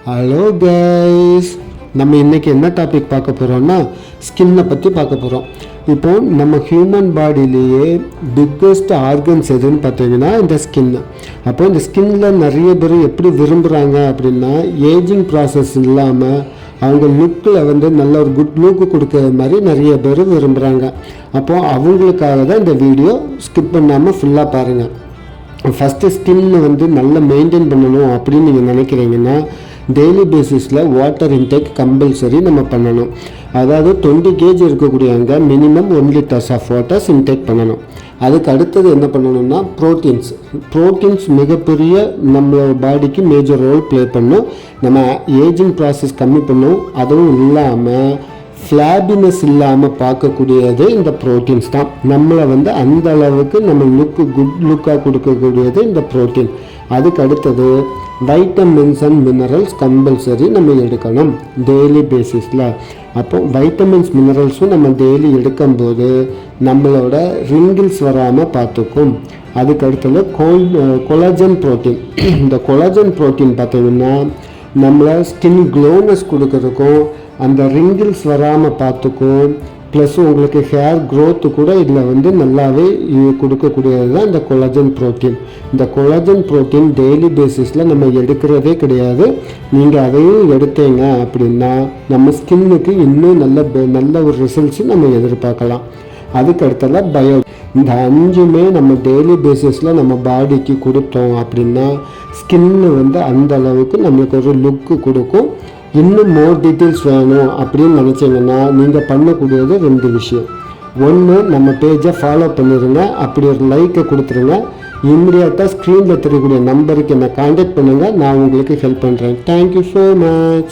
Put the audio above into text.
Hello guys, நம்ம இன்றைக்கி என்ன டாபிக் பார்க்க போகிறோம்னா ஸ்கின்னை பற்றி பார்க்க போகிறோம். இப்போ நம்ம ஹியூமன் பாடியிலேயே பிக்கஸ்ட் ஆர்கன்ஸ் எதுன்னு பார்த்தீங்கன்னா இந்த ஸ்கின்னு. அப்போ இந்த ஸ்கின்னில் நிறைய பேர் எப்படி விரும்புகிறாங்க அப்படின்னா, ஏஜிங் ப்ராசஸ் இல்லாமல் அவங்க லுக்கில் நல்ல ஒரு குட் லுக்கு கொடுக்குற மாதிரி நிறைய பேர் விரும்புகிறாங்க. அப்போது அவங்களுக்காக தான் இந்த வீடியோ ஸ்கிப் பண்ணாமல் ஃபுல்லாக பாருங்கள். ஃபஸ்ட்டு ஸ்கின்னு நல்லா மெயின்டைன் பண்ணணும் அப்படின்னு நீங்கள் நினைக்கிறீங்கன்னா, டெய்லி பேசிஸில் வாட்டர் இன்டேக் கம்பல்சரி நம்ம பண்ணணும். அதாவது 20 kg இருக்கக்கூடியவங்க minimum 1 liters of waters intake பண்ணணும். அதுக்கு அடுத்தது என்ன பண்ணணும்னா ப்ரோட்டீன்ஸ் மிகப்பெரிய நம்மளோட பாடிக்கு மேஜர் ரோல் ப்ளே பண்ணும். நம்ம ஏஜிங் ப்ராசஸ் கம்மி பண்ணும். அதுவும் இல்லாமல் ஃப்ளாபினஸ் இல்லாமல் பார்க்கக்கூடியது இந்த ப்ரோட்டீன்ஸ் தான். நம்மளை அந்த அளவுக்கு நம்ம குட் லுக்காக கொடுக்கக்கூடியது இந்த ப்ரோட்டீன். அதுக்கு அடுத்தது வைட்டமின்ஸ் அண்ட் மினரல்ஸ் கம்பல்சரி நம்ம எடுக்கணும் டெய்லி பேசிஸில். அப்போ வைட்டமின்ஸ் மினரல்ஸும் நம்ம டெய்லி எடுக்கும்போது நம்மளோட ரிங்கிள்ஸ் வராமல் பார்த்துக்கும். அதுக்கு அடுத்தது கொலாஜன் ப்ரோட்டீன். இந்த கொலாஜன் ப்ரோட்டீன் பார்த்திங்கன்னா நம்மளை ஸ்கின் க்ளோனஸ் கொடுக்கறதுக்கும் அந்த ரிங்கிள்ஸ் வராமல் பார்த்துக்கும். ப்ளஸ் உங்களுக்கு ஹேர் க்ரோத்து கூட இதில் நல்லாவே கொடுக்கக்கூடியது தான் இந்த கொலாஜன் ப்ரோட்டீன். இந்த கொலாஜன் ப்ரோட்டீன் டெய்லி பேசிஸில் நம்ம எடுக்கிறதே கிடையாது. நீங்கள் அதையும் எடுத்தீங்க அப்படின்னா நம்ம ஸ்கின்னுக்கு இன்னும் நல்ல ஒரு ரிசல்ட்ஸு நம்ம எதிர்பார்க்கலாம். அதுக்கு அடுத்ததான் பயோ. இந்த 5மே நம்ம டெய்லி பேசிஸில் நம்ம பாடிக்கு கொடுத்தோம் அப்படின்னா ஸ்கின்னு அந்த அளவுக்கு நம்மளுக்கு ஒரு லுக்கு கொடுக்கும். இன்னும் மோர் டீட்டெயில்ஸ் வேணும் அப்படின்னு நினச்சிங்கன்னா நீங்கள் பண்ணக்கூடியது 2 விஷயம். ஒன்று, நம்ம பேஜை ஃபாலோ பண்ணிடுங்க, அப்படி ஒரு லைக்கை கொடுத்துருங்க. இம்மிடியட்டாக ஸ்க்ரீனில் தெரியக்கூடிய நம்பருக்கு என்னை கான்டாக்ட் பண்ணுங்கள், நான் உங்களுக்கு ஹெல்ப் பண்ணுறேன். Thank you so much.